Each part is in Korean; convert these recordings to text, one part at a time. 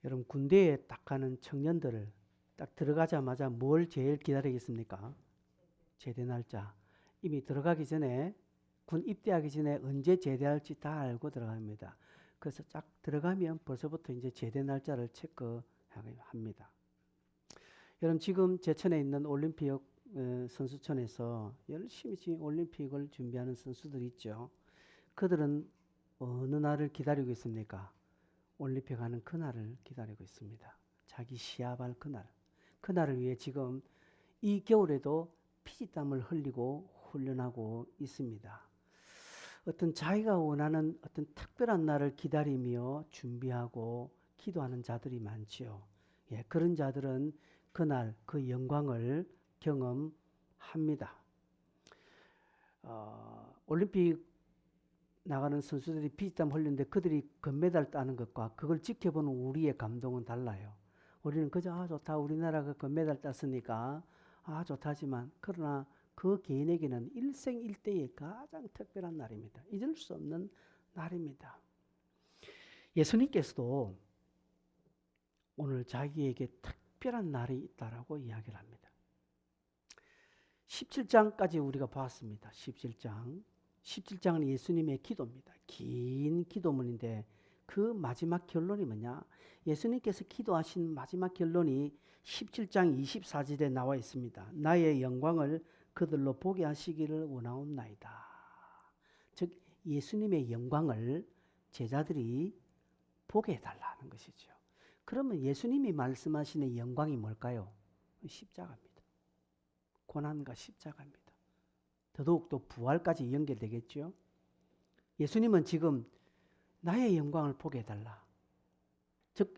여러분 군대에 딱 가는 청년들을 딱 들어가자마자 뭘 제일 기다리겠습니까? 제대 날짜. 이미 들어가기 전에 군 입대하기 전에 언제 제대할지 다 알고 들어갑니다. 그래서 딱 들어가면 벌써부터 이제 제대 날짜를 체크합니다. 여러분 지금 제천에 있는 올림픽 선수촌에서 열심히 지금 올림픽을 준비하는 선수들이 있죠. 그들은 어느 날을 기다리고 있습니까? 올림픽 하는 그날을 기다리고 있습니다. 자기 시합할 그날. 그날을 위해 지금 이 겨울에도 피지땀을 흘리고 훈련하고 있습니다. 어떤 자기가 원하는 어떤 특별한 날을 기다리며 준비하고 기도하는 자들이 많지요. 예, 그런 자들은 그날 그 영광을 경험합니다. 올림픽 나가는 선수들이 피땀 흘리는데 그들이 금메달 따는 것과 그걸 지켜보는 우리의 감동은 달라요. 우리는 그저 좋다, 우리나라가 금메달 땄으니까 좋다지만, 그러나 그 개인에게는 일생일대의 가장 특별한 날입니다. 잊을 수 없는 날입니다. 예수님께서도 오늘 자기에게 특별한 날이 있다라고 이야기를 합니다. 17장까지 우리가 봤습니다. 17장은 예수님의 기도입니다. 긴 기도문인데 그 마지막 결론이 뭐냐? 예수님께서 기도하신 마지막 결론이 17장 24절에 나와 있습니다. 나의 영광을 그들로 보게 하시기를 원하옵나이다. 즉 예수님의 영광을 제자들이 보게 해달라는 것이죠. 그러면 예수님이 말씀하시는 영광이 뭘까요? 십자가입니다. 고난과 십자가입니다. 더더욱더 부활까지 연결되겠죠. 예수님은 지금 나의 영광을 보게 해달라. 즉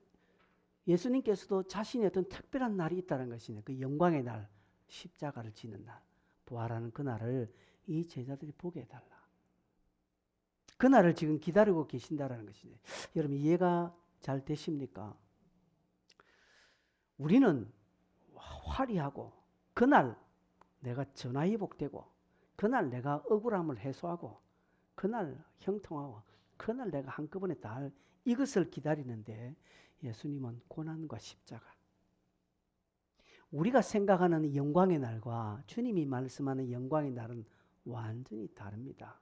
예수님께서도 자신의 어떤 특별한 날이 있다는 것이네. 그 영광의 날, 십자가를 지는 날, 부활하는 그 날을 이 제자들이 보게 해달라. 그 날을 지금 기다리고 계신다는 것이네. 여러분 이해가 잘 되십니까? 우리는 화려하고 그날 내가 전화위복되고 그날 내가 억울함을 해소하고 그날 형통하고 그날 내가 한꺼번에 다 할 이것을 기다리는데 예수님은 고난과 십자가, 우리가 생각하는 영광의 날과 주님이 말씀하는 영광의 날은 완전히 다릅니다.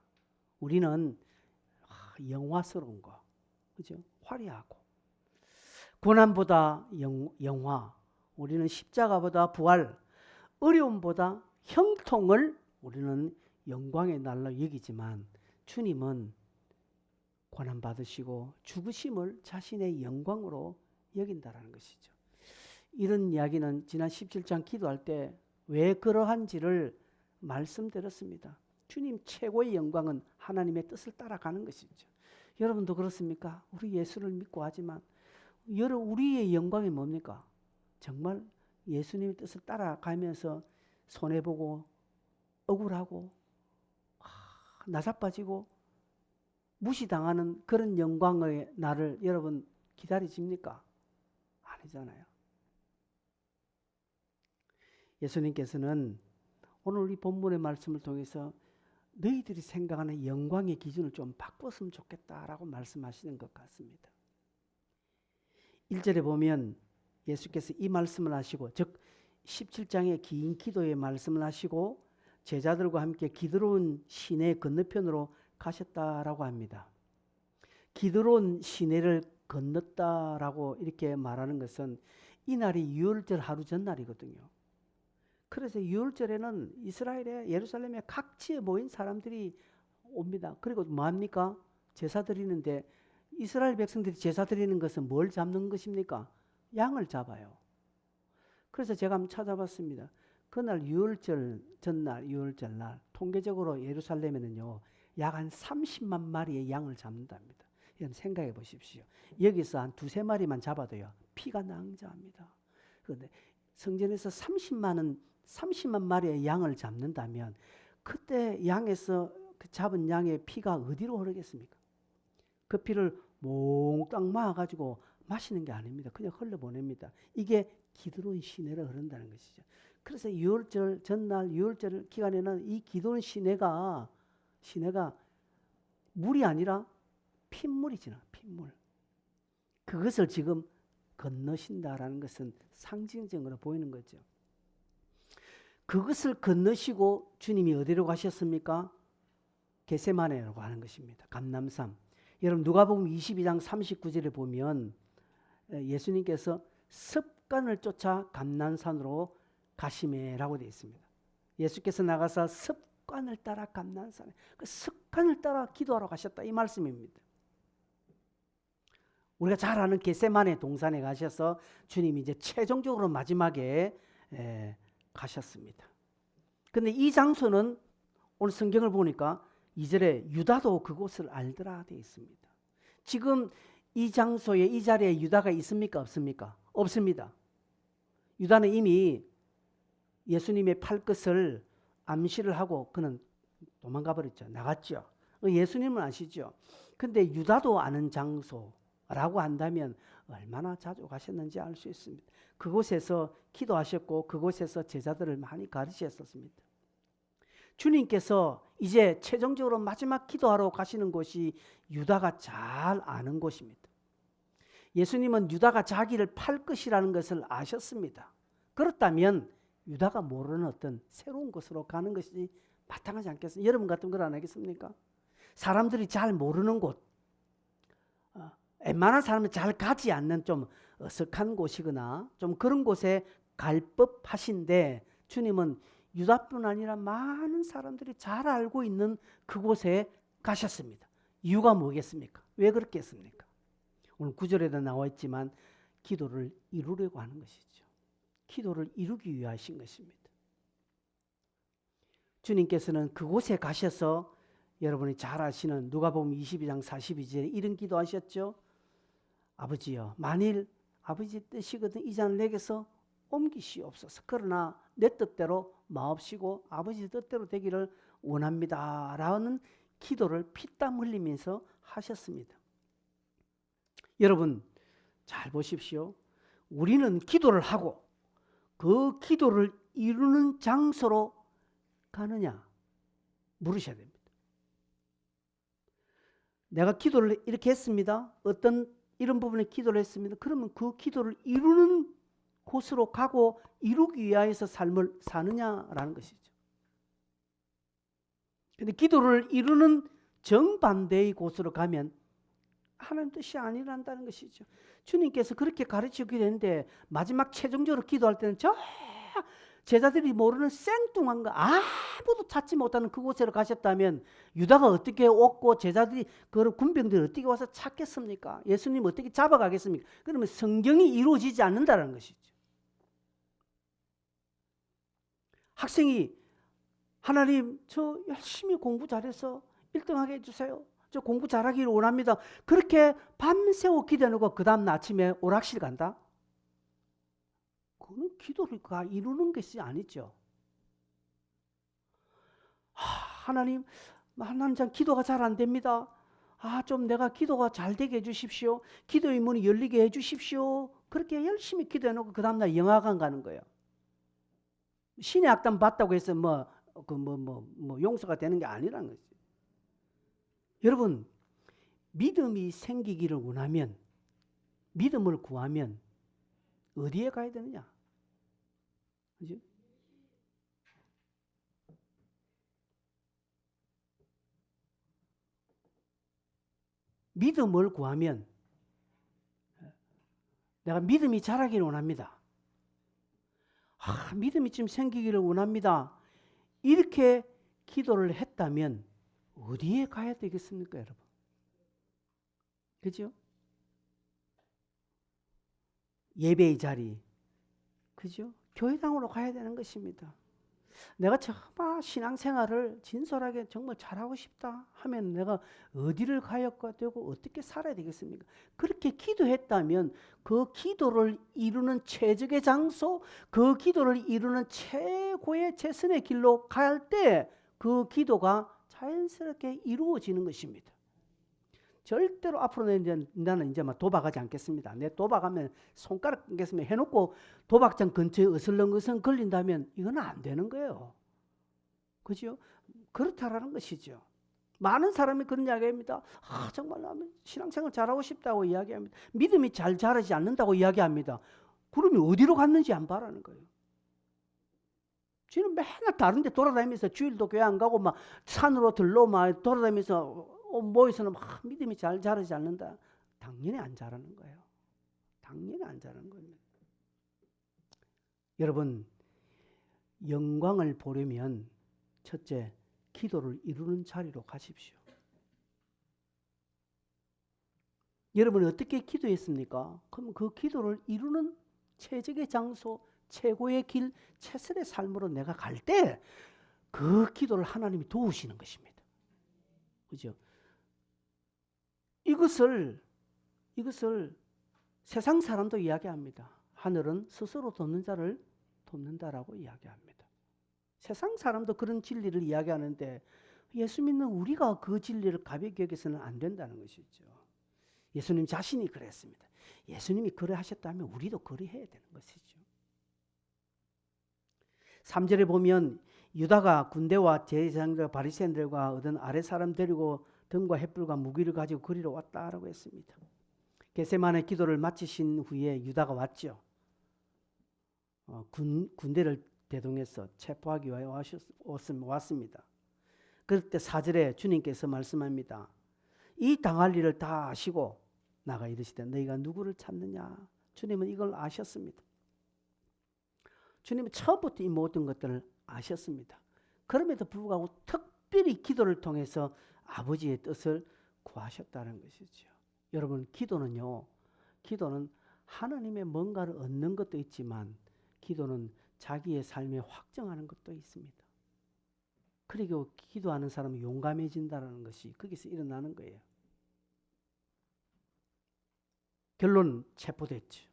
우리는 영화스러운 거, 그죠? 화려하고 고난보다 영화, 우리는 십자가보다 부활, 어려움보다 형통을 우리는 영광의 날로 여기지만 주님은 고난받으시고 죽으심을 자신의 영광으로 여긴다는 것이죠. 이런 이야기는 지난 17장 기도할 때 왜 그러한지를 말씀드렸습니다. 주님 최고의 영광은 하나님의 뜻을 따라가는 것이죠. 여러분도 그렇습니까? 우리 예수를 믿고 하지만 우리의 영광이 뭡니까? 정말 예수님의 뜻을 따라가면서 손해보고 억울하고 나사빠지고 무시당하는 그런 영광의 날을 여러분 기다리십니까? 아니잖아요. 예수님께서는 오늘 우리 본문의 말씀을 통해서 너희들이 생각하는 영광의 기준을 좀 바꿨으면 좋겠다라고 말씀하시는 것 같습니다. 1절에 보면 예수께서 이 말씀을 하시고, 즉 17장의 긴 기도의 말씀을 하시고 제자들과 함께 기드론 시내 건너편으로 가셨다라고 합니다. 기드론 시내를 건넜다라고 이렇게 말하는 것은 이날이 유월절 하루 전날이거든요. 그래서 유월절에는 이스라엘의 예루살렘의 각지에 모인 사람들이 옵니다. 그리고 뭐합니까? 제사 드리는데 이스라엘 백성들이 제사 드리는 것은 뭘 잡는 것입니까? 양을 잡아요. 그래서 제가 한번 찾아봤습니다. 그날 유월절 전날, 유월절 날 통계적으로 예루살렘에는요 약 한 30만 마리의 양을 잡는답니다. 여러분 생각해 보십시오. 여기서 한 두세 마리만 잡아도요 피가 낭자합니다. 그런데 성전에서 30만 마리의 양을 잡는다면 그때 양에서 잡은 양의 피가 어디로 흐르겠습니까? 그 피를 몽땅 모아가지고 마시는 게 아닙니다. 그냥 흘러보냅니다. 이게 기드론 시내로 흐른다는 것이죠. 그래서 유월절 전날 유월절 기간에는 이 기드론 시내가 물이 아니라 핏물이잖아. 핏물. 그것을 지금 건너신다라는 것은 상징적으로 보이는 거죠. 그것을 건너시고 주님이 어디로 가셨습니까? 겟세마네라고 하는 것입니다. 감람산. 여러분 누가복음 22장 39절에 보면 예수님께서 습관을 쫓아 감람산으로 가시매라고 되어 있습니다. 예수께서 나가서 습관을 따라 감람산에 그 습관을 따라 기도하러 가셨다 이 말씀입니다. 우리가 잘 아는 겟세마네 동산에 가셔서 주님이 이제 최종적으로 마지막에 가셨습니다. 근데 이 장소는 오늘 성경을 보니까 2절에 유다도 그곳을 알더라 되어 있습니다. 지금 이 장소에 이 자리에 유다가 있습니까? 없습니까? 없습니다. 유다는 이미 예수님의 팔 것을 암시를 하고 그는 도망가 버렸죠. 나갔죠. 예수님은 아시죠. 근데 유다도 아는 장소라고 한다면 얼마나 자주 가셨는지 알 수 있습니다. 그곳에서 기도하셨고 그곳에서 제자들을 많이 가르치셨습니다. 주님께서 이제 최종적으로 마지막 기도하러 가시는 곳이 유다가 잘 아는 곳입니다. 예수님은 유다가 자기를 팔 것이라는 것을 아셨습니다. 그렇다면 유다가 모르는 어떤 새로운 곳으로 가는 것이 마땅하지 않겠습니까? 여러분 같은 걸 안 하겠습니까? 사람들이 잘 모르는 곳, 웬만한 사람은 잘 가지 않는 좀 어색한 곳이거나 좀 그런 곳에 갈 법하신데 주님은 유다뿐 아니라 많은 사람들이 잘 알고 있는 그곳에 가셨습니다. 이유가 뭐겠습니까? 왜 그렇게 했습니까? 오늘 9절에도 나와 있지만 기도를 이루려고 하는 것이죠. 기도를 이루기 위하신 것입니다. 주님께서는 그곳에 가셔서 여러분이 잘 아시는 누가복음 22장 42절에 이런 기도하셨죠. 아버지여, 만일 아버지 뜻이거든 이 잔을 내게서 옮기시옵소서. 그러나 내 뜻대로 마옵시고 아버지 뜻대로 되기를 원합니다. 라는 기도를 피땀 흘리면서 하셨습니다. 여러분 잘 보십시오. 우리는 기도를 하고 그 기도를 이루는 장소로 가느냐 물으셔야 됩니다. 내가 기도를 이렇게 했습니다. 어떤 이런 부분에 기도를 했습니다. 그러면 그 기도를 이루는 곳으로 가고 이루기 위하여서 삶을 사느냐라는 것이죠. 그런데 기도를 이루는 정반대의 곳으로 가면 하나님 뜻이 아니란다는 것이죠. 주님께서 그렇게 가르치기도 했는데 마지막 최종적으로 기도할 때는 저 제자들이 모르는 생뚱한 거 아무도 찾지 못하는 그곳으로 가셨다면 유다가 어떻게 얻고 제자들이 그 군병들이 어떻게 와서 찾겠습니까? 예수님 어떻게 잡아가겠습니까? 그러면 성경이 이루어지지 않는다는 것이죠. 학생이 하나님 저 열심히 공부 잘해서 1등하게 해주세요. 저 공부 잘하기를 원합니다. 그렇게 밤새워 기도해놓고 그 다음 아침에 오락실 간다? 그건 기도를 이루는 것이 아니죠. 하나님 참 기도가 잘 안 됩니다. 좀 내가 기도가 잘 되게 해주십시오. 기도의 문이 열리게 해주십시오. 그렇게 열심히 기도해놓고 그 다음날 영화관 가는 거예요. 신의 악담 봤다고 해서 용서가 되는 게 아니라는 거지. 여러분 믿음이 생기기를 원하면 믿음을 구하면 어디에 가야 되느냐? 그죠? 믿음을 구하면 내가 믿음이 자라기를 원합니다. 믿음이 좀 생기기를 원합니다. 이렇게 기도를 했다면 어디에 가야 되겠습니까, 여러분? 그죠? 예배의 자리, 그죠? 교회당으로 가야 되는 것입니다. 내가 정말 신앙생활을 진솔하게 정말 잘하고 싶다 하면 내가 어디를 가야 되고 어떻게 살아야 되겠습니까? 그렇게 기도했다면 그 기도를 이루는 최적의 장소, 그 기도를 이루는 최고의 최선의 길로 갈 때 그 기도가 자연스럽게 이루어지는 것입니다. 절대로 앞으로 나는 이제 막 도박하지 않겠습니다. 내 도박하면 손가락 끊겠으면 해놓고 도박장 근처에 어슬렁어슬렁 걸린다면 이건 안 되는 거예요. 그죠? 그렇다라는 것이죠. 많은 사람이 그런 이야기합니다. 정말 나는 신앙생활 잘하고 싶다고 이야기합니다. 믿음이 잘 자라지 않는다고 이야기합니다. 그러면 어디로 갔는지 안 봐라는 거예요. 주는 맨날 다른 데 돌아다니면서 주일도 교회 안 가고 막 산으로 들러 막 돌아다니면서 모여서는 막 믿음이 잘 자라지 않는다. 당연히 안 자라는 거예요. 당연히 안 자라는 겁니다. 여러분, 영광을 보려면 첫째, 기도를 이루는 자리로 가십시오. 여러분이 어떻게 기도했습니까? 그럼 그 기도를 이루는 최적의 장소, 최고의 길, 최선의 삶으로 내가 갈 때 그 기도를 하나님이 도우시는 것입니다. 그죠? 이것을 세상 사람도 이야기합니다. 하늘은 스스로 돕는 자를 돕는다라고 이야기합니다. 세상 사람도 그런 진리를 이야기하는데 예수 믿는 우리가 그 진리를 가볍게 여겨서는 안 된다는 것이죠. 예수님 자신이 그랬습니다. 예수님이 그래 하셨다면 우리도 그래 해야 되는 것이죠. 3절에 보면 유다가 군대와 제사장들과 바리새인들과 얻은 아랫 사람 데리고 등과 횃불과 무기를 가지고 그리로 왔다라고 했습니다. 겟세마네 기도를 마치신 후에 유다가 왔죠. 군대를 대동해서 체포하기 위하여 왔습니다. 그럴 때 4절에 주님께서 말씀합니다. 이 당할 일을 다 아시고 나가 이르시되 너희가 누구를 찾느냐. 주님은 이걸 아셨습니다. 주님은 처음부터 이 모든 것들을 아셨습니다. 그럼에도 불구하고 특별히 기도를 통해서 아버지의 뜻을 구하셨다는 것이죠. 여러분, 기도는 하나님의 뭔가를 얻는 것도 있지만 기도는 자기의 삶에 확정하는 것도 있습니다. 그리고 기도하는 사람은 용감해진다는 것이 거기서 일어나는 거예요. 결론 체포됐죠.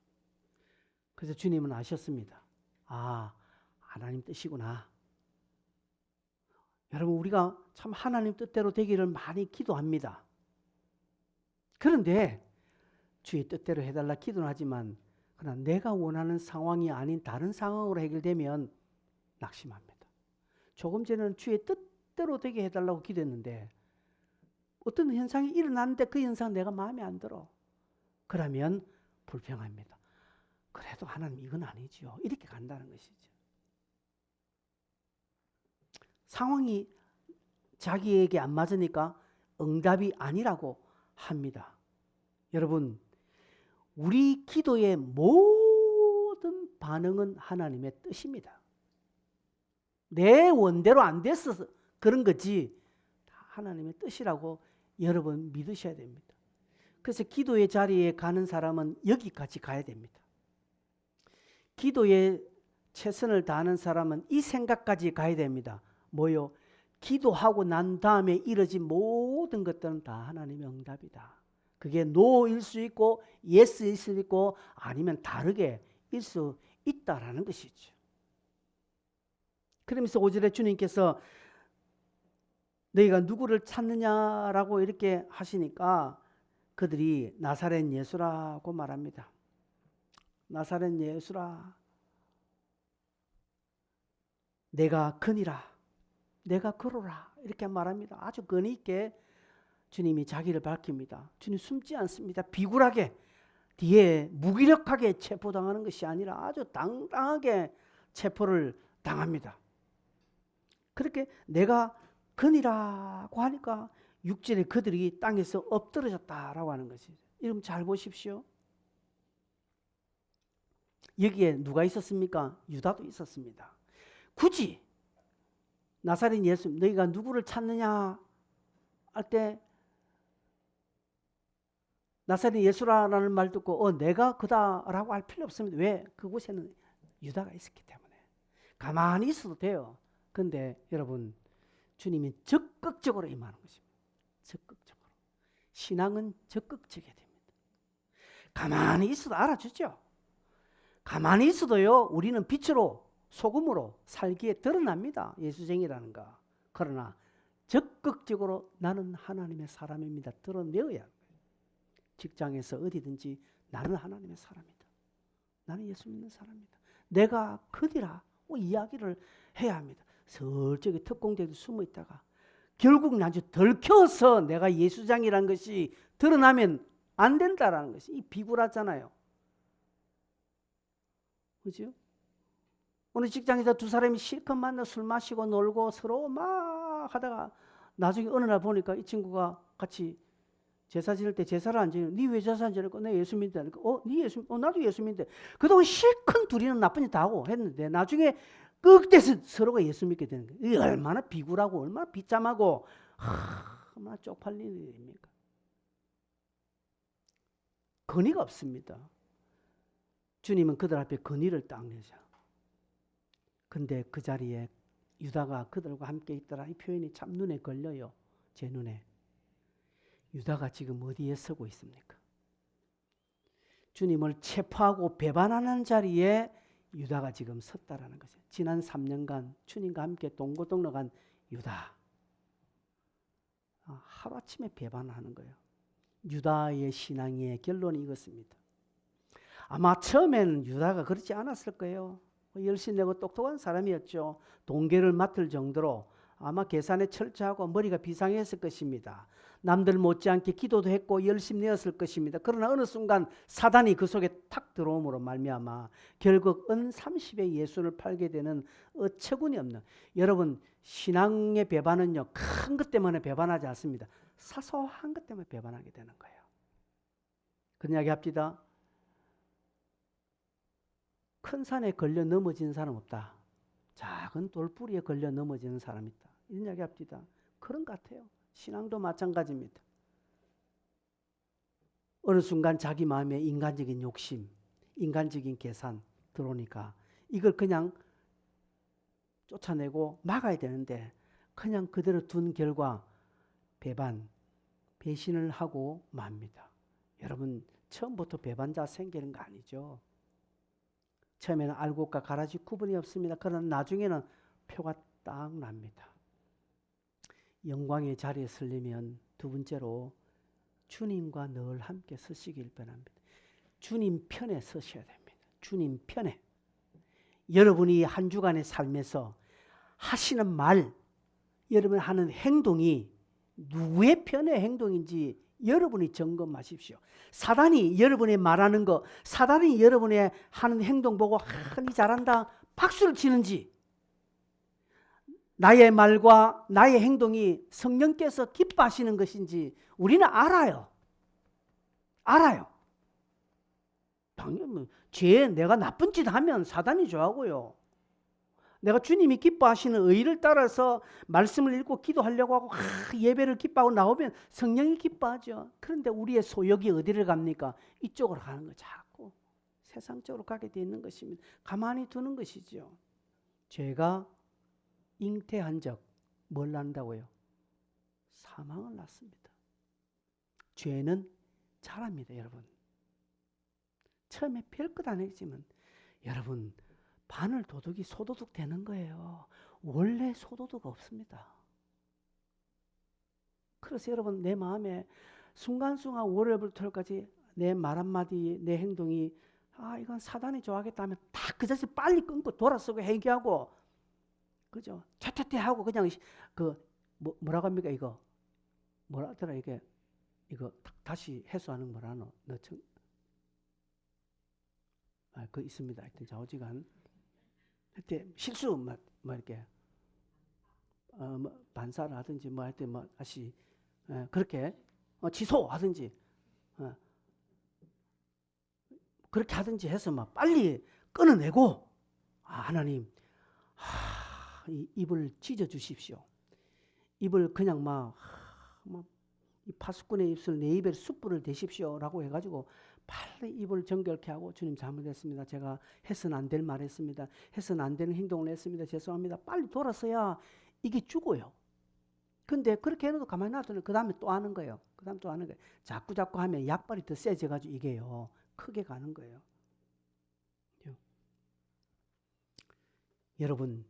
그래서 주님은 아셨습니다. 하나님 뜻이구나. 여러분, 우리가 참 하나님 뜻대로 되기를 많이 기도합니다. 그런데 주의 뜻대로 해달라 기도는 하지만 그러나 내가 원하는 상황이 아닌 다른 상황으로 해결되면 낙심합니다. 조금 전에는 주의 뜻대로 되게 해달라고 기도했는데 어떤 현상이 일어났는데 그 현상 내가 마음에 안 들어. 그러면 불평합니다. 그래도 하나님 이건 아니죠. 이렇게 간다는 것이죠. 상황이 자기에게 안 맞으니까 응답이 아니라고 합니다. 여러분, 우리 기도의 모든 반응은 하나님의 뜻입니다. 내 원대로 안 됐어서 그런 거지 하나님의 뜻이라고 여러분 믿으셔야 됩니다. 그래서 기도의 자리에 가는 사람은 여기까지 가야 됩니다. 기도에 최선을 다하는 사람은 이 생각까지 가야 됩니다. 뭐요? 기도하고 난 다음에 이뤄진 모든 것들은 다 하나님의 응답이다. 그게 노일 수 있고 예스일 수 있고 아니면 다르게 일 수 있다라는 것이죠. 그러면서 5절에 주님께서 너희가 누구를 찾느냐라고 이렇게 하시니까 그들이 나사렛 예수라고 말합니다. 나사렛 예수라, 내가 그니라, 내가 그로라 이렇게 말합니다. 아주 근위 있게 주님이 자기를 밝힙니다. 주님 숨지 않습니다. 비굴하게 뒤에 무기력하게 체포당하는 것이 아니라 아주 당당하게 체포를 당합니다. 그렇게 내가 그니라고 하니까 6절에 그들이 땅에서 엎드러졌다라고 하는 것이죠. 여러분 잘 보십시오. 여기에 누가 있었습니까? 유다도 있었습니다. 굳이 나사렛 예수 너희가 누구를 찾느냐 할 때 나사렛 예수라는 말 듣고 내가 그다라고 할 필요 없습니다. 왜? 그곳에는 유다가 있었기 때문에. 가만히 있어도 돼요. 그런데 여러분 주님이 적극적으로 임하는 것입니다. 적극적으로. 신앙은 적극적이어야 됩니다. 가만히 있어도 알아주죠. 가만히 있어도요 우리는 빛으로 소금으로 살기에 드러납니다. 예수쟁이라는 거. 그러나 적극적으로 나는 하나님의 사람입니다. 드러내어야 합니다. 직장에서 어디든지 나는 하나님의 사람이다. 나는 예수 믿는 사람이다. 내가 그디라 이야기를 해야 합니다. 설적이 특공대도 숨어 있다가 결국 나중에 덜켜서 내가 예수장이라는 것이 드러나면 안 된다라는 것이 이 비굴하잖아요. 그죠? 어느 직장에서 두 사람이 실컷 만나 술 마시고 놀고 서로 막 하다가 나중에 어느 날 보니까 이 친구가 같이 제사 지낼 때 제사를 안 지내고 니 왜 제사 안 지내고 내 예수 믿는다. 니 예수, 나도 예수 믿는데 그동안 실컷 둘이는 나쁜 짓 다 하고 했는데 나중에 끝에서 서로가 예수 믿게 되는 거예요. 이게 얼마나 비굴하고 얼마나 비참하고 얼마나 쪽팔리는 일입니까? 건의가 없습니다. 주님은 그들 앞에 건의를 딱 내죠. 근데 그 자리에 유다가 그들과 함께 있더라. 이 표현이 참 눈에 걸려요. 제 눈에. 유다가 지금 어디에 서고 있습니까? 주님을 체포하고 배반하는 자리에 유다가 지금 섰다라는 거죠. 지난 3년간 주님과 함께 동고동락한 유다. 하루아침에 배반하는 거예요. 유다의 신앙의 결론이 이것입니다. 아마 처음에는 유다가 그렇지 않았을 거예요. 열심내고 똑똑한 사람이었죠. 동계를 맡을 정도로 아마 계산에 철저하고 머리가 비상했을 것입니다. 남들 못지않게 기도도 했고 열심히 내었을 것입니다. 그러나 어느 순간 사단이 그 속에 탁 들어옴으로 말미암아 결국 은 30에 예수를 팔게 되는 어처구니 없는, 여러분 신앙의 배반은요 큰 것 때문에 배반하지 않습니다. 사소한 것 때문에 배반하게 되는 거예요. 그런 이야기 합시다. 큰 산에 걸려 넘어지는 사람 없다. 작은 돌뿌리에 걸려 넘어지는 사람 있다. 이런 이야기 합시다. 그런 것 같아요. 신앙도 마찬가지입니다. 어느 순간 자기 마음에 인간적인 욕심, 인간적인 계산 들어오니까 이걸 그냥 쫓아내고 막아야 되는데 그냥 그대로 둔 결과 배반, 배신을 하고 맙니다. 여러분 처음부터 배반자 생기는 거 아니죠. 처음에는 알곡과 가라지 구분이 없습니다. 그러나 나중에는 표가 딱 납니다. 영광의 자리에 서려면 두 번째로 주님과 늘 함께 서시길 바랍니다. 주님 편에 서셔야 됩니다. 주님 편에. 여러분이 한 주간의 삶에서 하시는 말, 여러분 하는 행동이 누구의 편의 행동인지 여러분이 점검하십시오. 사단이 여러분의 말하는 거, 사단이 여러분의 하는 행동 보고 니 잘한다 박수를 치는지, 나의 말과 나의 행동이 성령께서 기뻐하시는 것인지 우리는 알아요. 알아요. 당연히 내가 나쁜 짓 하면 사단이 좋아하고요. 내가 주님이 기뻐하시는 의를 따라서 말씀을 읽고 기도하려고 하고 예배를 기뻐하고 나오면 성령이 기뻐하죠. 그런데 우리의 소욕이 어디를 갑니까? 이쪽으로 가는 거 자꾸 세상적으로 가게 돼 있는 것입니다. 가만히 두는 것이죠. 죄가 잉태한 적 뭘 낳는다고요? 사망을 낳습니다. 죄는 자랍니다, 여러분. 처음에 별것 안 했지만 여러분 바늘 도둑이 소도둑 되는 거예요. 원래 소도둑 없습니다. 그래서 여러분 내 마음에 순간순간 월요일부터까지 내 말 한마디, 내 행동이 이건 사단이 좋아하겠다 하면 다 그 자세 빨리 끊고 돌아서고 회개하고, 그죠? 퇴퇴퇴 하고 그냥 뭐라고 합니까 이거? 뭐라 하더라 이게? 이거 다시 해소하는 뭐라노? 그 있습니다. 하여튼 좌우지간. 하여튼 실수 뭐 이렇게 반사를 하든지 뭐 하여튼 뭐 다시 그렇게 취소하든지 그렇게 하든지 해서 막 빨리 끊어내고, 하나님 이 입을 찢어 주십시오. 입을 그냥 이 파수꾼의 입술 내 입에 숯불을 대십시오라고 해가지고 빨리 입을 정결케 하고, 주님 잘못했습니다. 제가 해서는 안 될 말 했습니다. 해서는 안 되는 행동을 했습니다. 죄송합니다. 빨리 돌아서야 이게 죽어요. 근데 그렇게 해놓고 가만히 놔두면 그 다음에 또 하는 거예요. 그 다음에 또 하는 거예요. 자꾸 하면 약발이 더 세져가지고 이게요. 크게 가는 거예요. 여러분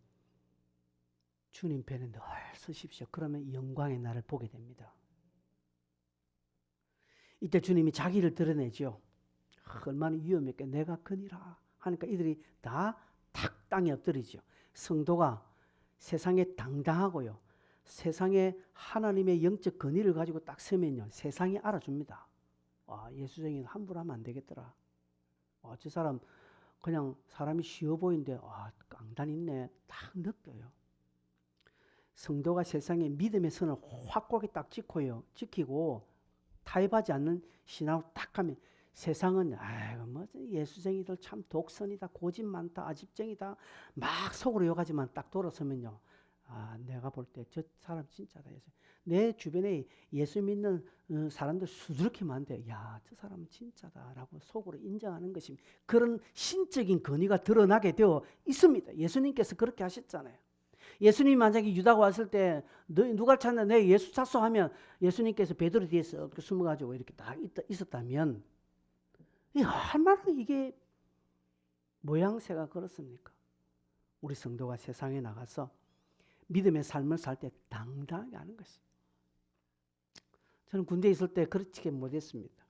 주님 편에 늘 서십시오. 그러면 영광의 날을 보게 됩니다. 이때 주님이 자기를 드러내죠. 얼마나 위험했게 내가 그니라 하니까 이들이 다 탁 땅에 엎드리죠. 성도가 세상에 당당하고요, 세상에 하나님의 영적 권위를 가지고 딱 서면요, 세상이 알아줍니다. 와, 예수쟁이는 함부로 하면 안 되겠더라. 와, 저 사람 그냥 사람이 쉬워 보이는데 와, 강단 있네. 딱 느껴요. 성도가 세상에 믿음의 선을 확고하게 딱 지키고 타협하지 않는 신앙으로 딱 하면 세상은 아이고 뭐 예수쟁이들 참 독선이다, 고집 많다, 아집쟁이다 막 속으로 욕하지만 딱 돌아서면요, 아, 내가 볼 때 저 사람 진짜다. 내 주변에 예수 믿는 사람들 수두룩히 많은데 야, 저 사람은 진짜다라고 속으로 인정하는 것이 그런 신적인 권위가 드러나게 되어 있습니다. 예수님께서 그렇게 하셨잖아요. 예수님이 만약에 유다가 왔을 때 누가 찾나 내 예수 찾소 하면 예수님께서 베드로 뒤에서 숨어가지고 이렇게 딱 있었다면 얼마나 이게 모양새가 그렇습니까? 우리 성도가 세상에 나가서 믿음의 삶을 살 때 당당하게 하는 것이. 저는 군대에 있을 때 그렇게 못했습니다.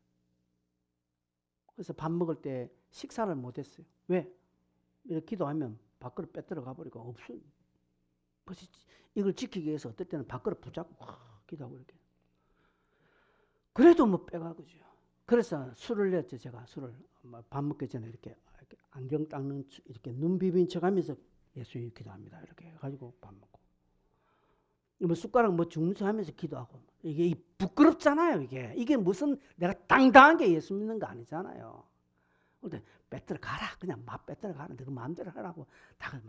그래서 밥 먹을 때 식사를 못했어요. 왜? 이렇게 기도하면 밖으로 빼들어 가버리고 없어요. 그래서 이걸 지키기 위해서 어떨 때는 밖으로 붙잡고 기도하고 이렇게. 그래도 뭐 빼가고죠. 그래서 술을 냈죠. 제가 술을 밥 먹기 전에 이렇게 안경 닦는 이렇게 눈 비빈 척하면서 예수님 기도합니다. 이렇게 해가지고 밥 먹고. 뭐 숟가락 뭐 죽는 척 하면서 기도하고. 이게 부끄럽잖아요. 이게 무슨 내가 당당하게 예수 믿는 거 아니잖아요. 근데 빼들어 가라. 그냥 막 빼들어 가라. 내가 마음대로 하라고. 다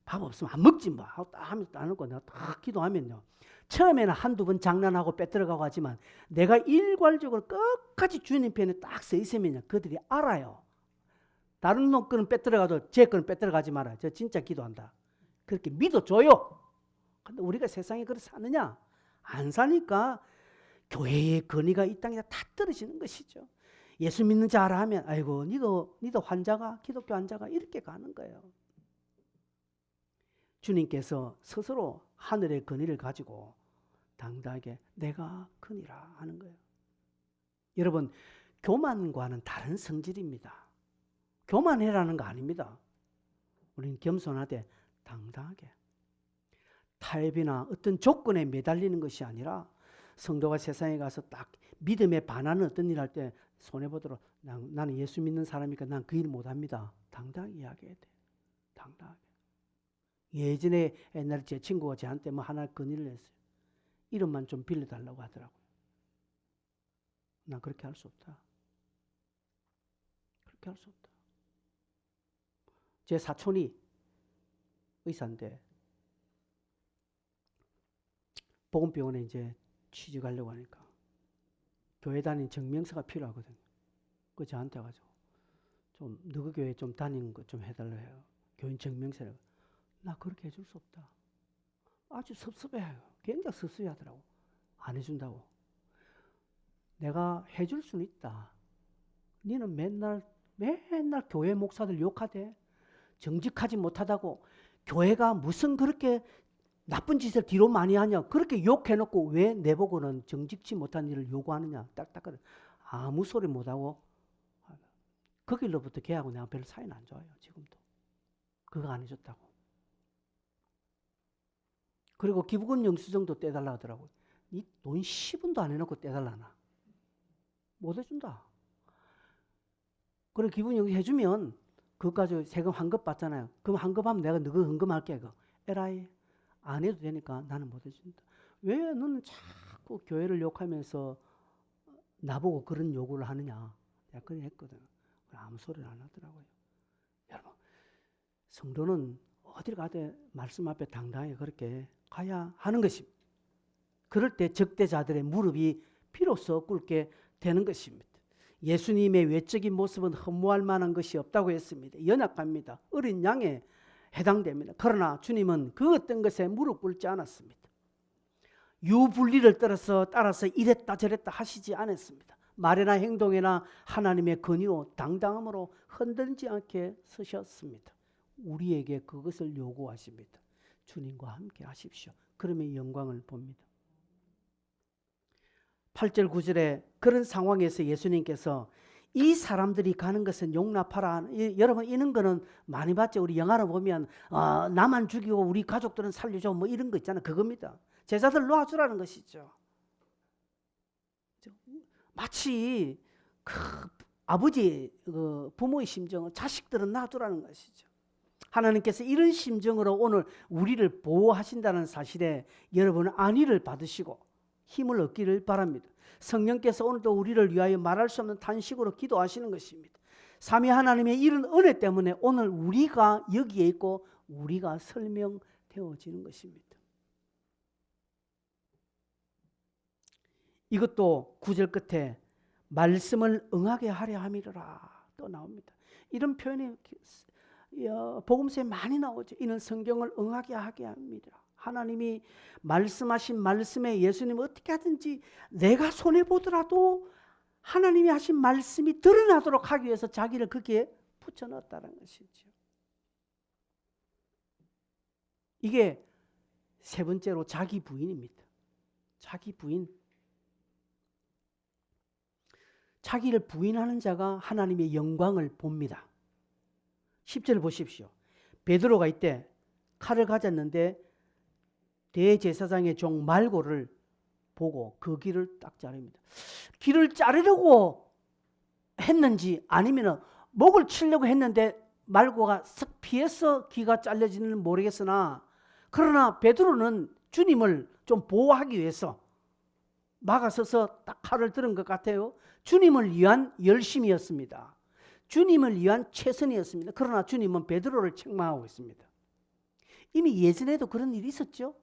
밥 없으면 안 먹지 뭐 하고 딱 하면서 따놓고 내가 딱 기도하면요, 처음에는 한두 번 장난하고 빼들어가고 하지만 내가 일괄적으로 끝까지 주님 편에 딱 서 있으면요, 그들이 알아요. 다른 놈 거는 빼들어가도 제 거는 빼들어가지 마라. 저 진짜 기도한다. 그렇게 믿어줘요. 근데 우리가 세상에 그렇게 사느냐? 안 사니까 교회의 권위가 이 땅에 다 떨어지는 것이죠. 예수 믿는 자 알아 하면 아이고 니도 환자가, 기독교 환자가 이렇게 가는 거예요. 주님께서 스스로 하늘의 권위를 가지고 당당하게 내가 크니라 하는 거예요. 여러분, 교만과는 다른 성질입니다. 교만해라는 거 아닙니다. 우리는 겸손하되 당당하게. 타협이나 어떤 조건에 매달리는 것이 아니라 성도가 세상에 가서 딱 믿음에 반하는 어떤 일 할 때 손해보도록 나는 예수 믿는 사람이니까 난 그 일 못합니다. 당당하게 이야기해야 돼. 당당하게. 예전에 옛날에 제 친구가 저한테 뭐 하나 건의를 했어요. 이름만 좀 빌려달라고 하더라고요. 난 그렇게 할 수 없다. 그렇게 할 수 없다. 제 사촌이 의사인데 보건병원에 이제 취직하려고 하니까 교회 다니는 증명서가 필요하거든요. 그 저한테 가지고 좀 너희 교회 좀 다니는 거 좀 해달라 해요. 교인 증명서를. 나 그렇게 해줄 수 없다. 아주 섭섭해요. 굉장히 섭섭해하더라고. 안 해준다고. 내가 해줄 수는 있다. 니는 맨날 교회 목사들 욕하대. 정직하지 못하다고. 교회가 무슨 그렇게 나쁜 짓을 뒤로 많이 하냐. 그렇게 욕해놓고 왜 내보고는 정직치 못한 일을 요구하느냐. 딱딱하다. 아무 소리 못하고 그 길로부터 걔하고 내가 별로 사이는 안 좋아요. 지금도. 그거 안 해줬다고. 그리고 기부금 영수증도 떼달라 하더라고요. 니 돈 10원도 안 해놓고 떼달라나. 못 해준다. 그리고 기부금 영수증 해주면 그것 가지고 세금 환급 받잖아요. 그럼 환급하면 내가 너가 헌금할게. 에라이 안 해도 되니까 나는 못 해준다. 왜 너는 자꾸 교회를 욕하면서 나보고 그런 요구를 하느냐. 내가 그래 했거든. 아무 소리를 안 하더라고요. 여러분, 성도는 어딜 가도 말씀 앞에 당당하게 그렇게 가야 하는 것입니다. 그럴 때 적대자들의 무릎이 비로소 꿇게 되는 것입니다. 예수님의 외적인 모습은 허무할 만한 것이 없다고 했습니다. 연약합니다. 어린 양에 해당됩니다. 그러나 주님은 그 어떤 것에 무릎 꿇지 않았습니다. 유불리를 따라서 이랬다 저랬다 하시지 않았습니다. 말이나 행동이나 하나님의 권위로 당당함으로 흔들리지 않게 서셨습니다. 우리에게 그것을 요구하십니다. 주님과 함께 하십시오. 그러면 영광을 봅니다. 8절 9절에 그런 상황에서 예수님께서 이 사람들이 가는 것은 용납하라. 여러분 이런 거는 많이 봤죠. 우리 영화를 보면 나만 죽이고 우리 가족들은 살려줘 뭐 이런 거 있잖아요. 그겁니다. 제자들 놓아주라는 것이죠. 마치 아버지 부모의 심정을 자식들은 놔두라는 것이죠. 하나님께서 이런 심정으로 오늘 우리를 보호하신다는 사실에 여러분은 안위를 받으시고 힘을 얻기를 바랍니다. 성령께서 오늘도 우리를 위하여 말할 수 없는 탄식으로 기도하시는 것입니다. 삼위 하나님의 이런 은혜 때문에 오늘 우리가 여기에 있고 우리가 설명되어지는 것입니다. 이것도 9절 끝에 말씀을 응하게 하려 함이라 또 나옵니다. 이런 표현이 복음서에 많이 나오죠. 이는 성경을 응하게 하게 합니다. 하나님이 말씀하신 말씀에 예수님 어떻게 하든지 내가 손해보더라도 하나님이 하신 말씀이 드러나도록 하기 위해서 자기를 거기에 붙여넣었다는 것이죠. 이게 세 번째로 자기 부인입니다. 자기 부인. 자기를 부인하는 자가 하나님의 영광을 봅니다. 10절 보십시오. 베드로가 이때 칼을 가졌는데 대제사장의 종 말고를 보고 그 길을 딱 자릅니다. 길을 자르려고 했는지 아니면 목을 치려고 했는데 말고가 싹 피해서 귀가 잘려지는 모르겠으나 그러나 베드로는 주님을 좀 보호하기 위해서 막아서서 딱 칼을 들은 것 같아요. 주님을 위한 열심이었습니다. 주님을 위한 최선이었습니다. 그러나 주님은 베드로를 책망하고 있습니다. 이미 예전에도 그런 일이 있었죠.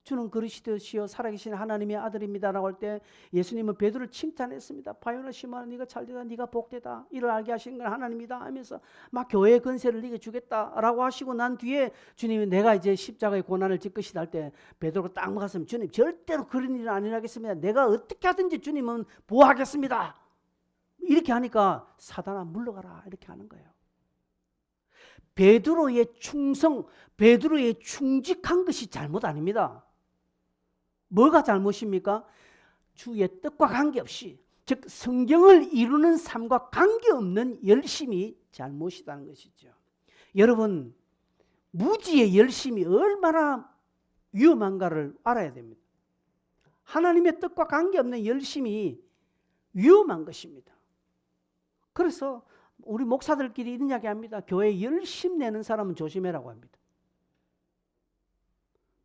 주는 그리스도시요 살아계신 하나님의 아들입니다라고 할 때 예수님은 베드로를 칭찬했습니다. 바요나 시몬아 네가 잘되다 네가 복되다 이를 알게 하시는 건 하나님이다 하면서 막 교회의 권세를 네게 주겠다라고 하시고 난 뒤에 주님이 내가 이제 십자가의 고난을 질 것이다 할 때 베드로가 딱 막았으면 주님 절대로 그런 일은 안 일어나겠습니다. 내가 어떻게 하든지 주님은 보호하겠습니다. 이렇게 하니까 사단아 물러가라 이렇게 하는 거예요. 베드로의 충성, 베드로의 충직한 것이 잘못 아닙니다. 뭐가 잘못입니까? 주의 뜻과 관계없이 즉 성경을 이루는 삶과 관계없는 열심이 잘못이라는 것이죠. 여러분 무지의 열심이 얼마나 위험한가를 알아야 됩니다. 하나님의 뜻과 관계없는 열심이 위험한 것입니다. 그래서 우리 목사들끼리 이런 이야기 합니다. 교회에 열심 내는 사람은 조심해라고 합니다.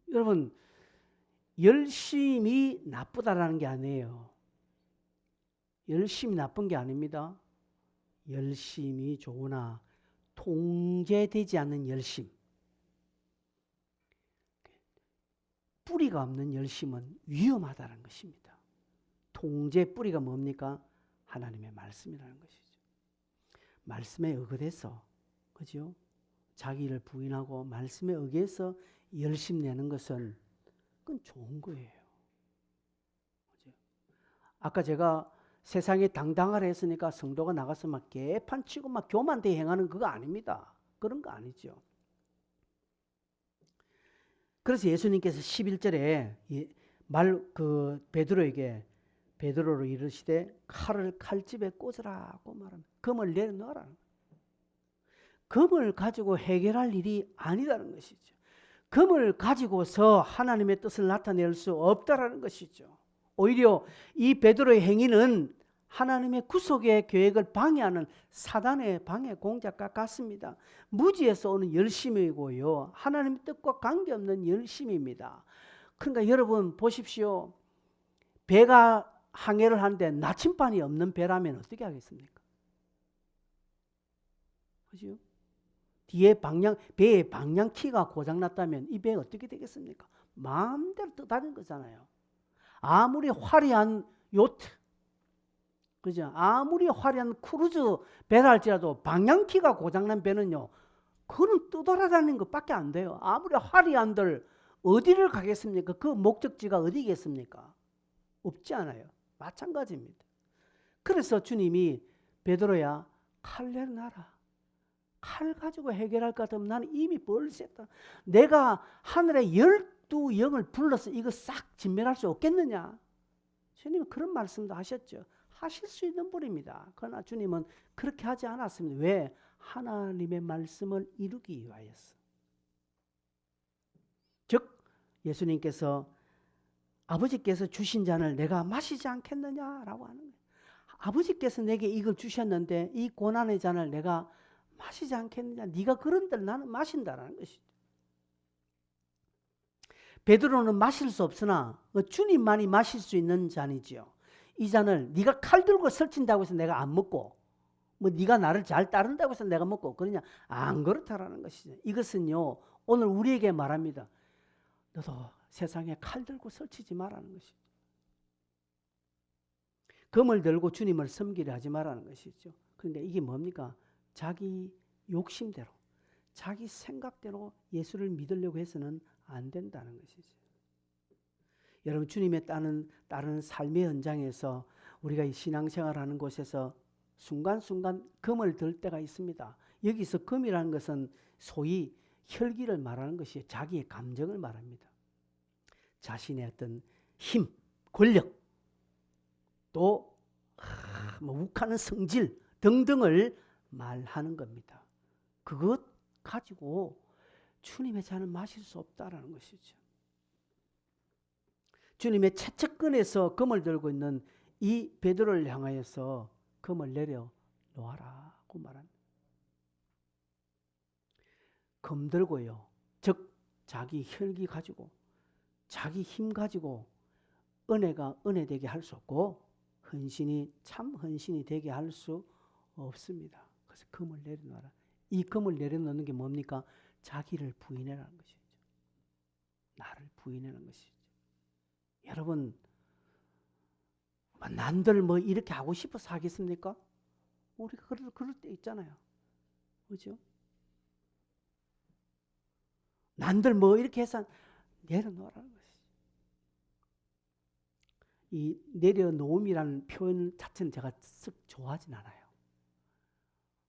여러분 열심이 나쁘다라는 게 아니에요. 열심이 나쁜 게 아닙니다. 열심이 좋으나 통제되지 않는 열심. 뿌리가 없는 열심은 위험하다는 것입니다. 통제 뿌리가 뭡니까? 하나님의 말씀이라는 것이죠. 말씀에 의거해서 그죠? 자기를 부인하고 말씀에 의거해서 열심 내는 것은 그건 좋은 거예요. 그죠? 아까 제가 세상에 당당하라 했으니까 성도가 나가서 막 개판 치고 막 교만대 행하는 그거 아닙니다. 그런 거 아니죠. 그래서 예수님께서 11절에 베드로를 이르시되 칼을 칼집에 꽂으라고 말합니다. 금을 내려놓으라. 금을 가지고 해결할 일이 아니라는 것이죠. 금을 가지고서 하나님의 뜻을 나타낼 수 없다라는 것이죠. 오히려 이 베드로의 행위는 하나님의 구속의 계획을 방해하는 사단의 방해 공작과 같습니다. 무지에서 오는 열심이고요. 하나님의 뜻과 관계없는 열심입니다. 그러니까 여러분 보십시오. 배가 항해를 하는데 나침반이 없는 배라면 어떻게 하겠습니까? 그죠? 뒤에 배의 방향키가 고장났다면 이 배가 어떻게 되겠습니까? 마음대로 떠다니는 거잖아요. 아무리 화려한 요트, 그죠? 아무리 화려한 크루즈 배라 할지라도 방향키가 고장난 배는요, 그건 떠돌아다니는 것밖에 안 돼요. 아무리 화려한들 어디를 가겠습니까? 그 목적지가 어디겠습니까? 없지 않아요. 마찬가지입니다. 그래서 주님이 베드로야 칼 내려놔라. 칼 가지고 해결할 것 같으면 나는 이미 벌셌다. 내가 하늘에 12영을 불러서 이거 싹 진멸할 수 없겠느냐. 주님은 그런 말씀도 하셨죠. 하실 수 있는 분입니다. 그러나 주님은 그렇게 하지 않았습니다. 왜? 하나님의 말씀을 이루기 위하여서. 즉 예수님께서 아버지께서 주신 잔을 내가 마시지 않겠느냐라고 하는 거예요. 아버지께서 내게 이걸 주셨는데 이 고난의 잔을 내가 마시지 않겠느냐. 네가 그런들 나는 마신다라는 것이죠. 베드로는 마실 수 없으나 주님만이 마실 수 있는 잔이지요. 이 잔을 네가 칼 들고 설친다고 해서 내가 안 먹고 뭐 네가 나를 잘 따른다고 해서 내가 먹고 그러냐. 안 그렇다라는 것이죠. 이것은요 오늘 우리에게 말합니다. 너도 세상에 칼 들고 설치지 말라는 것이죠. 검을 들고 주님을 섬기려 하지 말라는 것이죠. 그런데 이게 뭡니까? 자기 욕심대로 자기 생각대로 예수를 믿으려고 해서는 안 된다는 것이죠. 여러분 주님의 따르는 삶의 현장에서 우리가 이 신앙생활하는 곳에서 순간순간 검을 들 때가 있습니다. 여기서 검이라는 것은 소위 혈기를 말하는 것이 자기의 감정을 말합니다. 자신의 어떤 힘, 권력, 또 욱하는 성질 등등을 말하는 겁니다. 그것 가지고 주님의 잔을 마실 수 없다라는 것이죠. 주님의 채찍끈에서 검을 들고 있는 이 베드로를 향하여서 검을 내려 놓아라고 말합니다. 검 들고요. 즉 자기 혈기 가지고 자기 힘 가지고 은혜가 은혜되게 할 수 없고 헌신이 참 헌신이 되게 할 수 없습니다. 그래서 검을 내려놔라. 이 검을 내려놓는 게 뭡니까? 자기를 부인해라는 것이죠. 나를 부인하는 것이죠. 여러분 난들 뭐 이렇게 하고 싶어서 하겠습니까? 우리가 그럴 때 있잖아요. 그렇죠? 난들 뭐 이렇게 해서 내려놓으라는 것이죠. 이 내려놓음이라는 표현 자체는 제가 썩 좋아하진 않아요.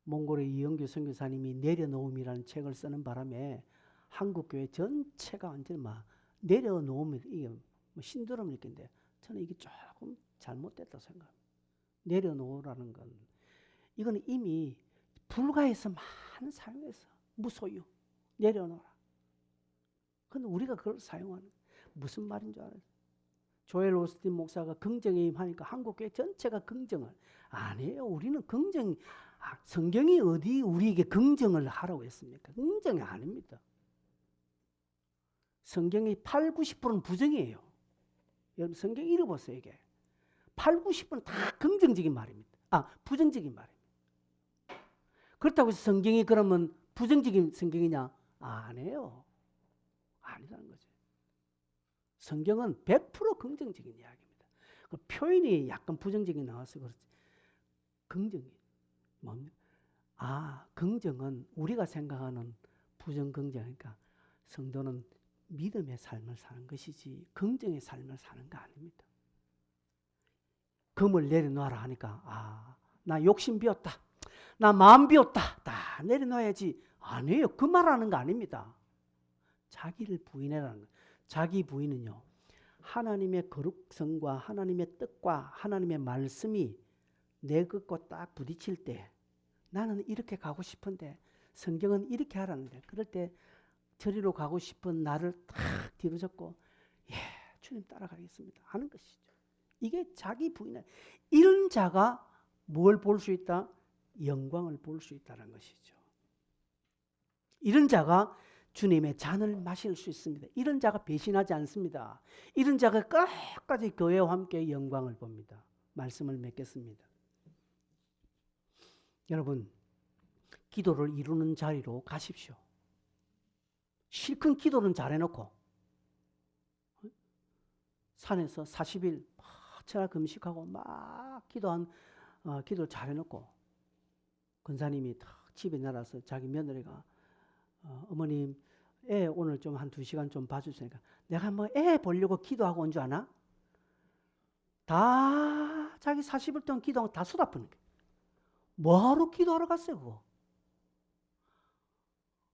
몽골의 이영규 선교사님이 내려놓음이라는 책을 쓰는 바람에 한국교회 전체가 완전히 막 내려놓음이 이게 뭐 신드롬일 텐데 저는 이게 조금 잘못됐다고 생각합니다. 내려놓으라는 건 이건 이미 불가에서 많은 사용해서 무소유 내려놓으라. 그런데 우리가 그걸 사용하는 무슨 말인 줄 알아요? 조엘 오스틴 목사가 긍정에 임하니까 한국교회 전체가 긍정을 아니에요. 우리는 긍정 성경이 어디 우리에게 긍정을 하라고 했습니까? 긍정이 아닙니다. 성경의 8, 90%는 부정이에요. 여러분 성경 읽어보세요. 이게 8, 90%는 다 긍정적인 말입니다. 부정적인 말입니다. 그렇다고 해서 성경이 그러면 부정적인 성경이냐? 아니에요. 아니라는 거죠. 성경은 100% 긍정적인 이야기입니다. 그 표현이 약간 부정적이 나와서 그렇지. 긍정이 뭡니까? 긍정은 우리가 생각하는 부정 긍정이니까 성도는 믿음의 삶을 사는 것이지 긍정의 삶을 사는 거 아닙니다. 검을 내려놓아라 하니까 나 욕심 비웠다. 나 마음 비웠다. 다 내려놔야지. 아니에요. 그 말하는 거 아닙니다. 자기를 부인해라는 거예요. 자기 부인은요. 하나님의 거룩성과 하나님의 뜻과 하나님의 말씀이 내 것과 딱 부딪힐 때 나는 이렇게 가고 싶은데 성경은 이렇게 하라는데 그럴 때 저리로 가고 싶은 나를 탁 뒤로 잡고 주님 따라가겠습니다 하는 것이죠. 이게 자기 부인은 이런 자가 뭘 볼 수 있다? 영광을 볼 수 있다는 것이죠. 이런 자가 주님의 잔을 마실 수 있습니다. 이런 자가 배신하지 않습니다. 이런 자가 끝까지 교회와 함께 영광을 봅니다. 말씀을 맺겠습니다. 여러분, 기도를 이루는 자리로 가십시오. 실컷 기도는 잘해놓고 산에서 40일 철야 금식하고 막 기도를 잘해놓고 권사님이 집에 나가서 자기 며느리가 어머님 애 오늘 좀 한 2시간 좀 봐주시니까 내가 뭐 애 보려고 기도하고 온 줄 아나? 다 자기 40일 동안 기도하고 다 쏟아붓는 거예요. 뭐하러 기도하러 갔어요 그거?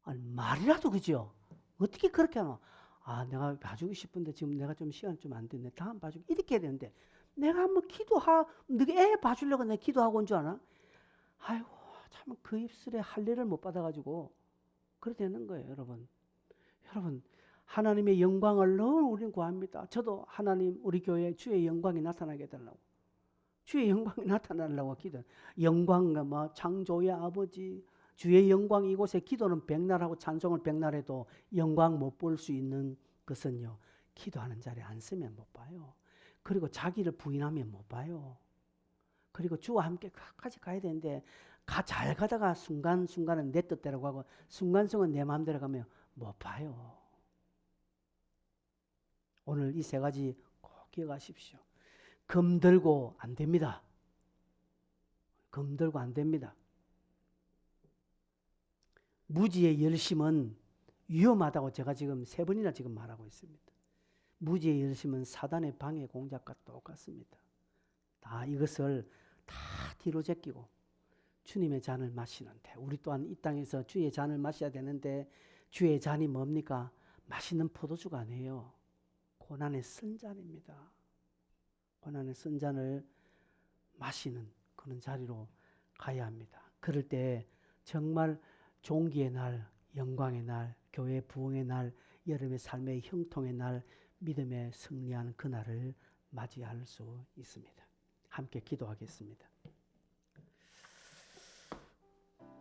아니 말이라도 그죠? 어떻게 그렇게 하노? 내가 봐주고 싶은데 지금 내가 좀 시간이 좀 안 됐네. 다음 봐주고 이렇게 해야 되는데 내가 한번 너가 애 봐주려고 내가 기도하고 온 줄 아나? 아이고 참 그 입술에 할례를 못 받아가지고 그렇게 되는 거예요. 여러분 하나님의 영광을 늘 우리는 구합니다. 저도 하나님 우리 교회에 주의 영광이 나타나게 해달라고, 주의 영광이 나타나려고 기도. 영광과 뭐 창조의 아버지, 주의 영광, 이곳에 기도는 백날하고 찬송을 백날해도 영광 못 볼 수 있는 것은요, 기도하는 자리에 안 서면 못 봐요. 그리고 자기를 부인하면 못 봐요. 그리고 주와 함께 끝까지 가야 되는데 잘 가다가 순간순간은 내 뜻대로 가고 순간순간 내 마음대로 가면 못 봐요. 오늘 이 세 가지 꼭 기억하십시오. 금 들고 안 됩니다. 금 들고 안 됩니다. 무지의 열심은 위험하다고 제가 지금 3번이나 지금 말하고 있습니다. 무지의 열심은 사단의 방해 공작과 똑같습니다. 다 이것을 다 뒤로 제끼고 주님의 잔을 마시는데, 우리 또한 이 땅에서 주의 잔을 마셔야 되는데 주의 잔이 뭡니까? 맛있는 포도주가 아니에요. 고난의 쓴 잔입니다. 고난의 쓴 잔을 마시는 그런 자리로 가야 합니다. 그럴 때 정말 종기의 날, 영광의 날, 교회 부흥의 날, 여러분의 삶의 형통의 날, 믿음에 승리하는 그날을 맞이할 수 있습니다. 함께 기도하겠습니다.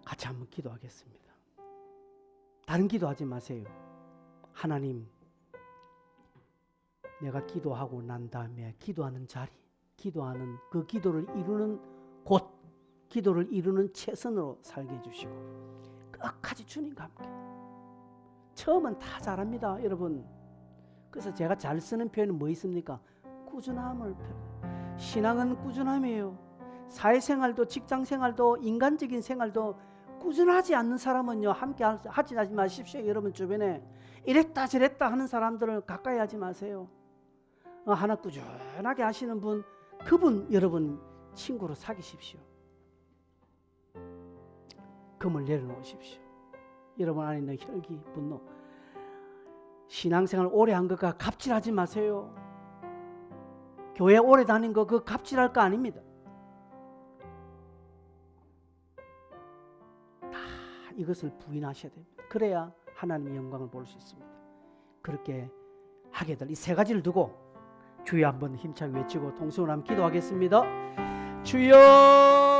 같이 한번 기도하겠습니다. 다른 기도하지 마세요. 하나님, 내가 기도하고 난 다음에 기도하는 자리, 기도하는 그 기도를 이루는 곳, 기도를 이루는 최선으로 살게 해주시고 끝까지 주님과 함께. 처음은 다 잘합니다, 여러분. 그래서 제가 잘 쓰는 표현은 뭐 있습니까? 꾸준함을. 신앙은 꾸준함이에요. 사회생활도 직장생활도 인간적인 생활도 꾸준하지 않는 사람은요, 함께 하지 마십시오. 여러분 주변에 이랬다 저랬다 하는 사람들을 가까이 하지 마세요. 하나 꾸준하게 하시는 분, 그분 여러분 친구로 사귀십시오. 금을 내려놓으십시오. 여러분 안에 있는 혈기, 분노, 신앙생활 오래 한 것과 갑질하지 마세요. 교회 오래 다닌 거 그 갑질할 거 아닙니다. 다 이것을 부인하셔야 됩니다. 그래야 하나님의 영광을 볼 수 있습니다. 그렇게 하게 될 이 세 가지를 두고 주여 한번 힘차게 외치고 통성으로 한번 기도하겠습니다. 주여